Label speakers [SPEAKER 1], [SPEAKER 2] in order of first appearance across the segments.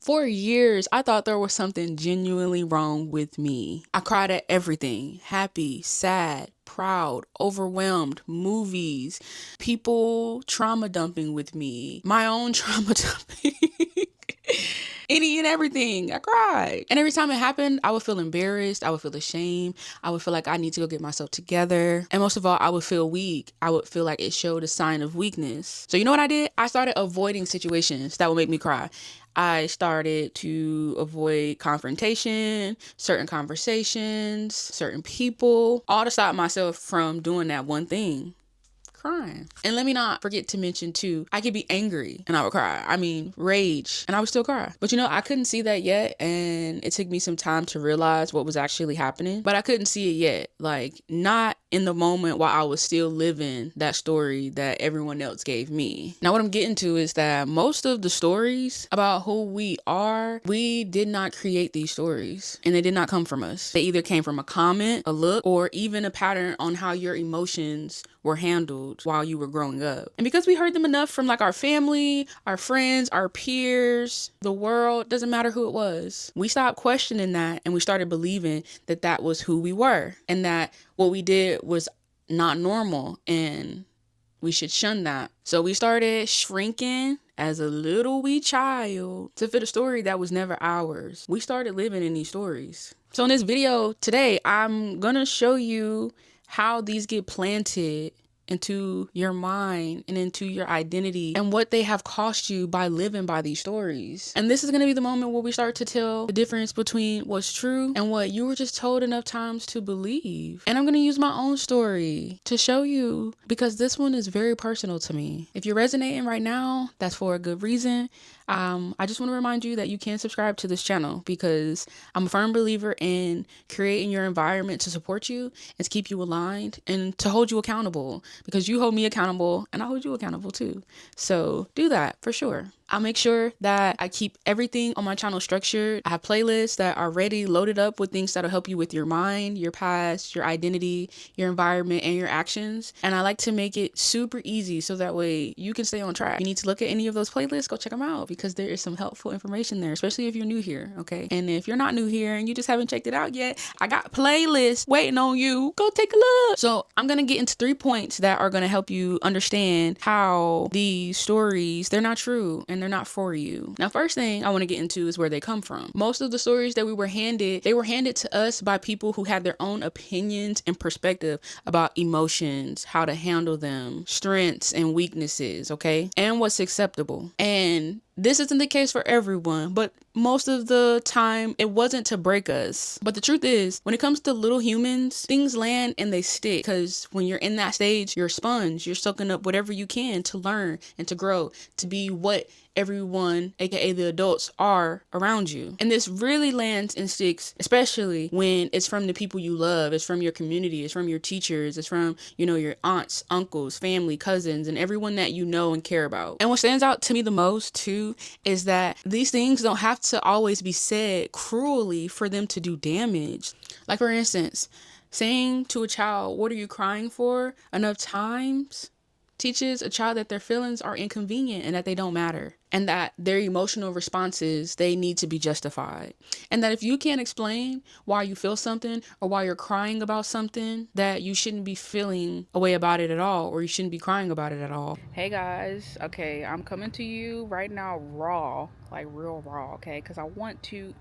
[SPEAKER 1] For years, I thought there was something genuinely wrong with me. I cried at everything: happy, sad, proud, overwhelmed, movies, people trauma dumping with me, my own trauma dumping. Any and everything. I cried. And every time it happened, I would feel embarrassed. I would feel ashamed. I would feel like I need to go get myself together. And most of all, I would feel weak. I would feel like it showed a sign of weakness. So you know what I did? I started avoiding situations that would make me cry. I started to avoid confrontation, certain conversations, certain people, all to stop myself from doing that one thing: crying. And let me not forget to mention too, I could be angry and I would cry. I mean, rage, and I would still cry. But you know, I couldn't see that yet, and it took me some time to realize what was actually happening. But I couldn't see it yet. Like, not in the moment while I was still living that story that everyone else gave me. Now, what I'm getting to is that most of the stories about who we are, we did not create these stories, and they did not come from us. They either came from a comment, a look, or even a pattern on how your emotions were handled while you were growing up. And because we heard them enough from like our family, our friends, our peers, the world, doesn't matter who it was, we stopped questioning that, and we started believing that that was who we were, and that what we did was not normal, and we should shun that. So we started shrinking as a little wee child to fit a story that was never ours. We started living in these stories. So in this video today, I'm gonna show you how these get planted into your mind and into your identity, and what they have cost you by living by these stories. And this is going to be the moment where we start to tell the difference between what's true and what you were just told enough times to believe. And I'm going to use my own story to show you, because this one is very personal to me. If you're resonating right now, that's for a good reason. I just want to remind you that you can subscribe to this channel, because I'm a firm believer in creating your environment to support you and to keep you aligned and to hold you accountable, because you hold me accountable and I hold you accountable too. So do that for sure. I'll make sure that I keep everything on my channel structured. I have playlists that are ready, loaded up with things that'll help you with your mind, your past, your identity, your environment, and your actions. And I like to make it super easy so that way you can stay on track. If you need to look at any of those playlists, go check them out, because there is some helpful information there, especially if you're new here, okay? And if you're not new here and you just haven't checked it out yet, I got playlists waiting on you. Go take a look. So I'm gonna get into 3 points that are gonna help you understand how these stories, they're not true and they're not for you. Now, first thing I want to get into is where they come from. Most of the stories that we were handed, they were handed to us by people who had their own opinions and perspective about emotions, how to handle them, strengths and weaknesses, okay? And what's acceptable. And this isn't the case for everyone, but most of the time it wasn't to break us. But the truth is, when it comes to little humans, things land and they stick, because when you're in that stage, you're a sponge. You're soaking up whatever you can to learn and to grow, to be what everyone, aka the adults, are around you. And this really lands and sticks, especially when it's from the people you love, it's from your community, it's from your teachers, it's from, you know, your aunts, uncles, family, cousins, and everyone that you know and care about. And what stands out to me the most too is that these things don't have to always be said cruelly for them to do damage. Like, for instance, saying to a child, "What are you crying for?" enough times teaches a child that their feelings are inconvenient and that they don't matter, and that their emotional responses, they need to be justified. And that if you can't explain why you feel something or why you're crying about something, that you shouldn't be feeling a way about it at all, or you shouldn't be crying about it at all. Hey guys, okay, I'm coming to you right now raw, like real raw, okay? Because I want to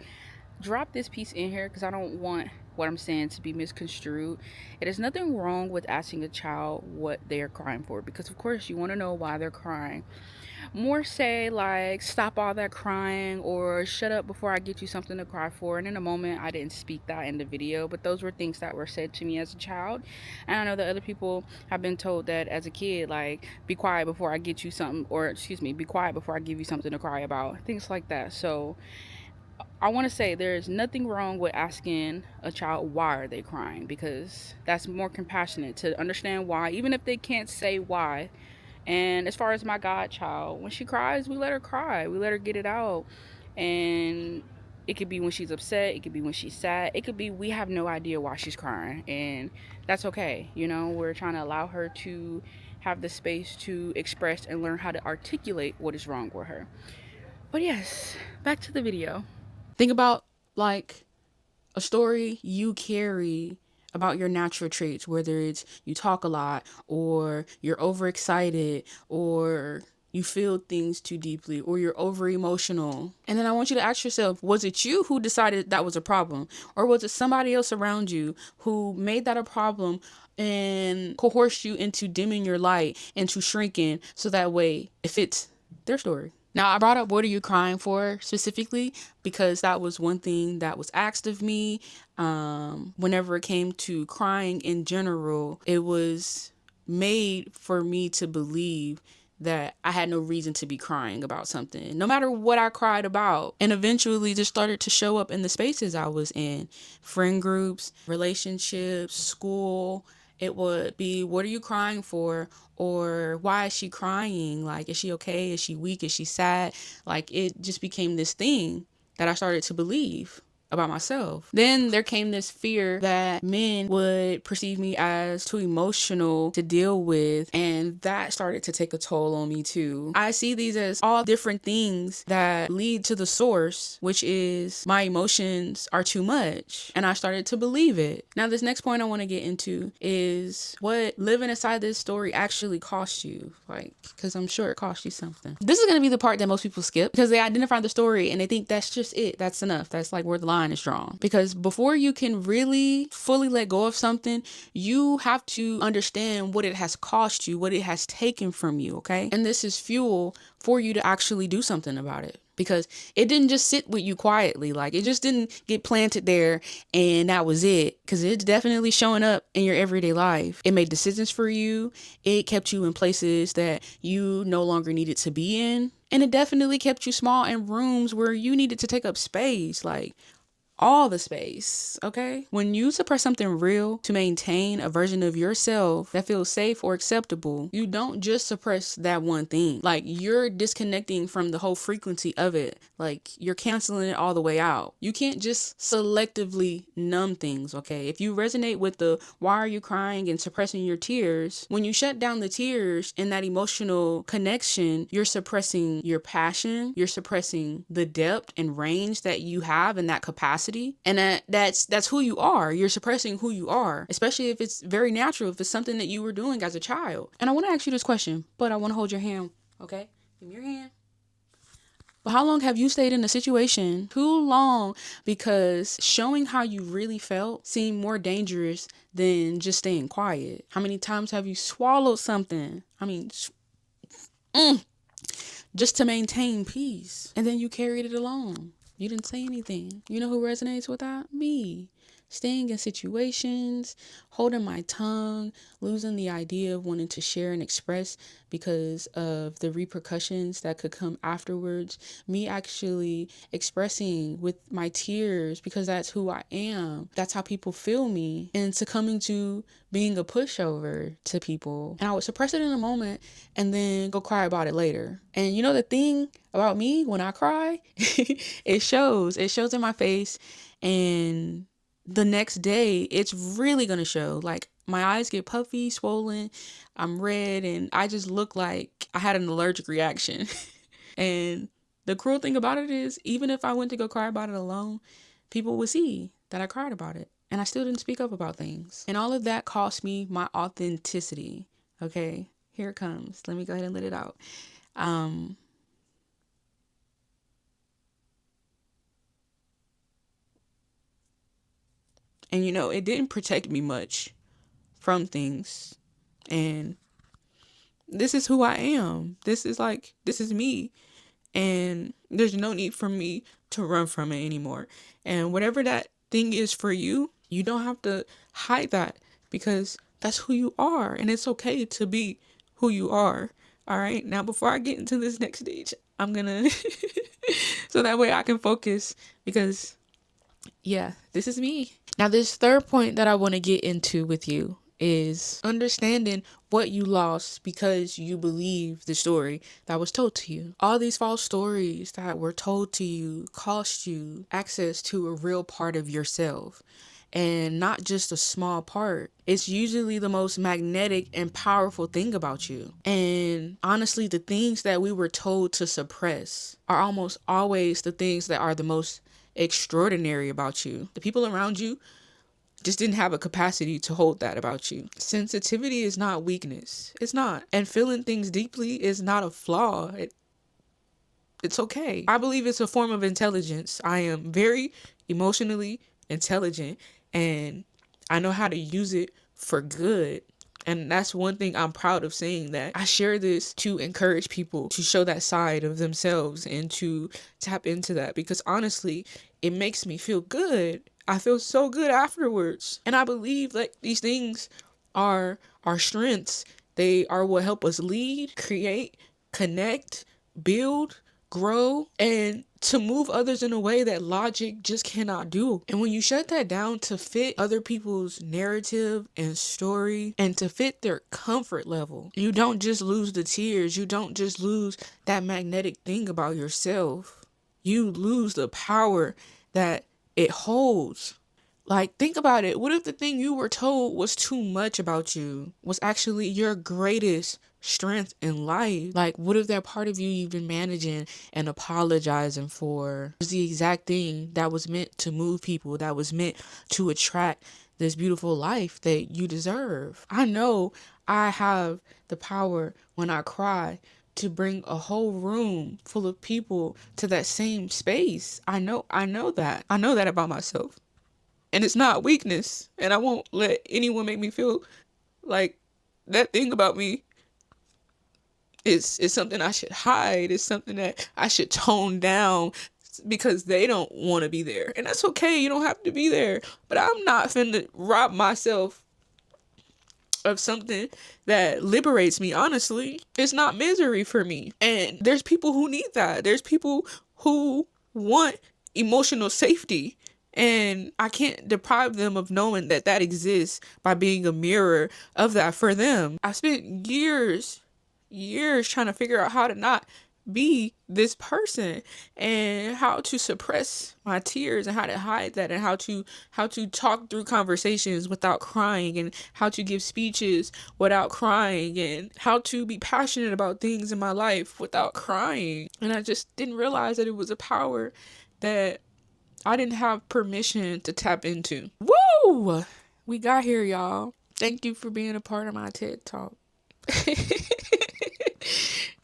[SPEAKER 1] drop this piece in here because I don't want what I'm saying to be misconstrued. It is nothing wrong with asking a child what they're crying for, because of course you want to know why they're crying. More say like, "Stop all that crying," or "Shut up before I get you something to cry for." And in a moment, I didn't speak that in the video, but those were things that were said to me as a child. And I know that other people have been told that as a kid, like, "Be quiet before I get you something," or excuse me, "Be quiet before I give you something to cry about," things like that. So I want to say there's nothing wrong with asking a child why are they crying, because that's more compassionate, to understand why, even if they can't say why. And as far as my godchild, when she cries, we let her cry. We let her get it out. And it could be when she's upset. It could be when she's sad. It could be we have no idea why she's crying. And that's okay. You know, we're trying to allow her to have the space to express and learn how to articulate what is wrong with her. But yes, back to the video. Think about like a story you carry about your natural traits, whether it's you talk a lot or you're overexcited or you feel things too deeply or you're over emotional. And then I want you to ask yourself, was it you who decided that was a problem? Or was it somebody else around you who made that a problem and coerced you into dimming your light, into shrinking, so that way it fits their story? Now, I brought up what are you crying for specifically because that was one thing that was asked of me. Whenever it came to crying in general, it was made for me to believe that I had no reason to be crying about something, no matter what I cried about. And eventually just started to show up in the spaces I was in, friend groups, relationships, school. It would be, what are you crying for? Or why is she crying? Like, is she okay? Is she weak? Is she sad? Like, it just became this thing that I started to believe about myself. Then there came this fear that men would perceive me as too emotional to deal with, and that started to take a toll on me too. I see these as all different things that lead to the source, which is my emotions are too much, and I started to believe it. Now, this next point I want to get into is what living inside this story actually cost you, like, because I'm sure it cost you something. This is going to be the part that most people skip because they identify the story and they think that's just it, that's enough, that's like where the line is drawn. Because before you can really fully let go of something, you have to understand what it has cost you, what it has taken from you, okay? And this is fuel for you to actually do something about it, because it didn't just sit with you quietly. Like, it just didn't get planted there and that was it, because it's definitely showing up in your everyday life. It made decisions for you. It kept you in places that you no longer needed to be in. And it definitely kept you small in rooms where you needed to take up space. Like, all the space, okay? When you suppress something real to maintain a version of yourself that feels safe or acceptable, you don't just suppress that one thing. Like, you're disconnecting from the whole frequency of it. Like, you're canceling it all the way out. You can't just selectively numb things, okay? If you resonate with the why are you crying and suppressing your tears, when you shut down the tears and that emotional connection, you're suppressing your passion, you're suppressing the depth and range that you have in that capacity. And that's who you are. You're suppressing who you are, especially if it's very natural, if it's something that you were doing as a child. And I want to ask you this question, but I want to hold your hand, okay? Give me your hand. But how long have you stayed in a situation too long because showing how you really felt seemed more dangerous than just staying quiet? How many times have you swallowed something? I mean, just to maintain peace. And then you carried it alone. You didn't say anything. You know who resonates with that? Me. Staying in situations, holding my tongue, losing the idea of wanting to share and express because of the repercussions that could come afterwards. Me actually expressing with my tears because that's who I am. That's how people feel me. And succumbing to being a pushover to people. And I would suppress it in a moment and then go cry about it later. And you know the thing about me, when I cry, it shows. It shows in my face, and the next day it's really gonna show. Like, my eyes get puffy, swollen, I'm red, and I just look like I had an allergic reaction. And the cruel thing about it is, even if I went to go cry about it alone, people would see that I cried about it, and I still didn't speak up about things. And all of that cost me my authenticity. Okay, here it comes. Let me go ahead and let it out. And you know, it didn't protect me much from things. And this is who I am. This is me. And there's no need for me to run from it anymore. And whatever that thing is for you, you don't have to hide that, because that's who you are. And it's okay to be who you are. All right. Now, before I get into this next stage, I'm going to, so that way I can focus, because yeah, this is me. Now, this third point that I want to get into with you is understanding what you lost because you believe the story that was told to you. All these false stories that were told to you cost you access to a real part of yourself. and not just a small part. It's usually the most magnetic and powerful thing about you. And honestly, the things that we were told to suppress are almost always the things that are the most extraordinary about you. The people around you just didn't have a capacity to hold that about you. Sensitivity is not weakness. It's not. And feeling things deeply is not a flaw. It's okay. I believe it's a form of intelligence. I am very emotionally intelligent, and I know how to use it for good. And that's one thing I'm proud of saying, that I share this to encourage people to show that side of themselves and to tap into that, because honestly, it makes me feel good. I feel so good afterwards. And I believe that these things are our strengths. They are what help us lead, create, connect, build, grow, and to move others in a way that logic just cannot do. And when you shut that down to fit other people's narrative and story and to fit their comfort level, you don't just lose the tears. You don't just lose that magnetic thing about yourself. You lose the power that it holds. Like, think about it. What if the thing you were told was too much about you was actually your greatest strength in life? Like, what if that part of you you've been managing and apologizing for was the exact thing that was meant to move people, that was meant to attract this beautiful life that you deserve? I know I have the power when I cry to bring a whole room full of people to that same space. I know that. I know that about myself. And it's not weakness. And I won't let anyone make me feel like that thing about me is something I should hide. It's something that I should tone down because they don't want to be there. And that's okay. You don't have to be there. But I'm not finna rob myself of something that liberates me. Honestly, it's not misery for me. And there's people who need that. There's people who want emotional safety. And I can't deprive them of knowing that that exists by being a mirror of that for them. I spent years trying to figure out how to not be this person and how to suppress my tears and how to hide that and how to talk through conversations without crying and how to give speeches without crying and how to be passionate about things in my life without crying. And I just didn't realize that it was a power that I didn't have permission to tap into. Woo! We got here, y'all. Thank you for being a part of my TED Talk.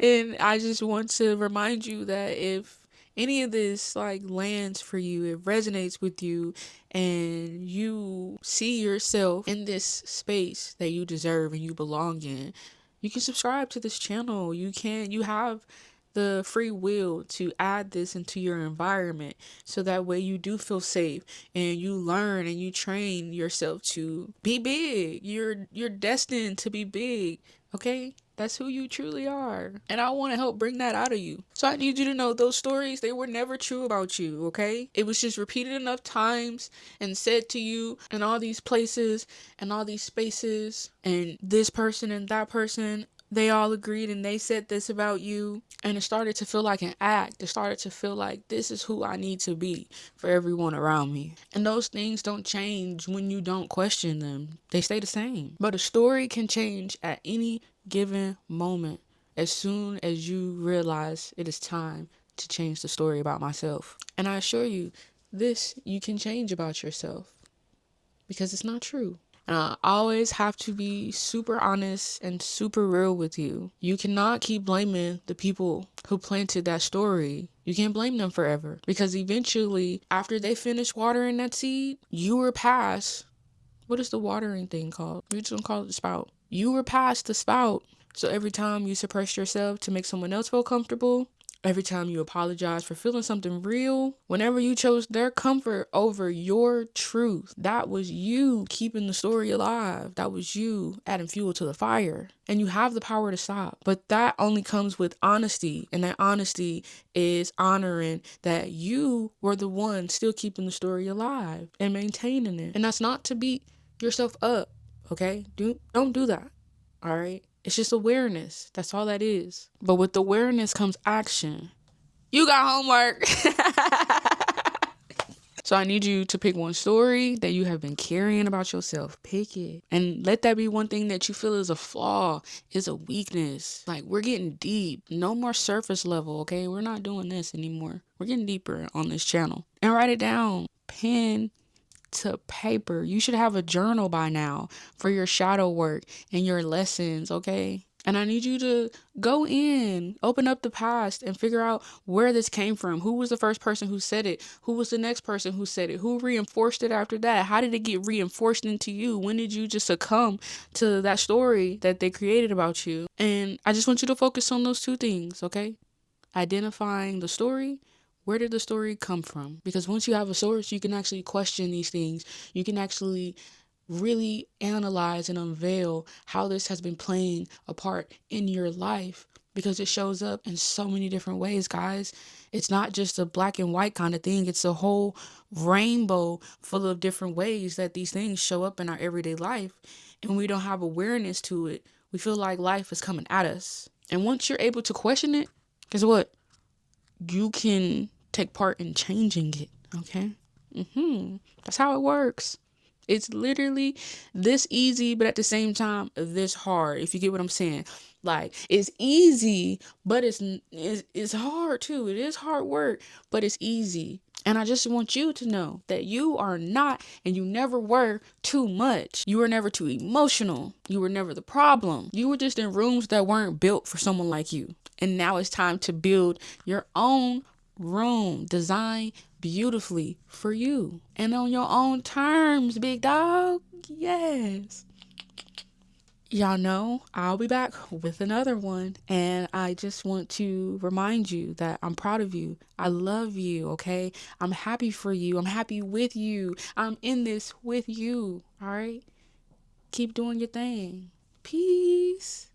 [SPEAKER 1] And I just want to remind you that if any of this lands for you, it resonates with you, and you see yourself in this space that you deserve and you belong in, you can subscribe to this channel. You have the free will to add this into your environment, so that way you do feel safe and you learn and you train yourself to be big. You're destined to be big, okay? That's who you truly are. And I want to help bring that out of you. So I need you to know those stories, they were never true about you, okay? It was just repeated enough times and said to you in all these places and all these spaces, and this person and that person, they all agreed and they said this about you. And it started to feel like an act. It started to feel like this is who I need to be for everyone around me. And those things don't change when you don't question them. They stay the same. But a story can change at any given moment as soon as you realize it is time to change the story about myself. And I assure you, this you can change about yourself, because it's not true. And I always have to be super honest and super real with you. You cannot keep blaming the people who planted that story. You can't blame them forever, because eventually, after they finish watering that seed, you were past, what is the watering thing called? We just don't call it the spout. You were past the spout. So every time you suppress yourself to make someone else feel comfortable, every time you apologize for feeling something real, whenever you chose their comfort over your truth, that was you keeping the story alive. That was you adding fuel to the fire. And you have the power to stop. But that only comes with honesty. And that honesty is honoring that you were the one still keeping the story alive and maintaining it. And that's not to beat yourself up, okay? Don't do that, all right? It's just awareness. That's all that is. But with awareness comes action. You got homework. So I need you to pick one story that you have been carrying about yourself. Pick it. And let that be one thing that you feel is a flaw, is a weakness. Like, we're getting deep. No more surface level, okay? We're not doing this anymore. We're getting deeper on this channel. And write it down. Pen to paper. You should have a journal by now for your shadow work and your lessons, okay? And I need you to go in, open up the past and figure out where this came from. Who was the first person who said it? Who was the next person who said it? Who reinforced it after that? How did it get reinforced into you? When did you just succumb to that story that they created about you? And I just want you to focus on those two things, okay? Identifying the story. Where did the story come from? Because once you have a source, you can actually question these things. You can actually really analyze and unveil how this has been playing a part in your life, because it shows up in so many different ways, guys. It's not just a black and white kind of thing. It's a whole rainbow full of different ways that these things show up in our everyday life, and we don't have awareness to it. We feel like life is coming at us. And once you're able to question it, guess what? You can take part in changing it, okay? That's how it works. It's literally this easy, but at the same time, this hard, if you get what I'm saying. Like, it's easy, but it's hard too. It is hard work, but it's easy. And I just want you to know that you are not, and you never were, too much. You were never too emotional. You were never the problem. You were just in rooms that weren't built for someone like you. And now it's time to build your own room, designed beautifully for you and on your own terms, big dog. Yes. Y'all know I'll be back with another one, and I just want to remind you that I'm proud of you. I love you, okay? I'm happy for you. I'm happy with you. I'm in this with you, all right? Keep doing your thing. Peace.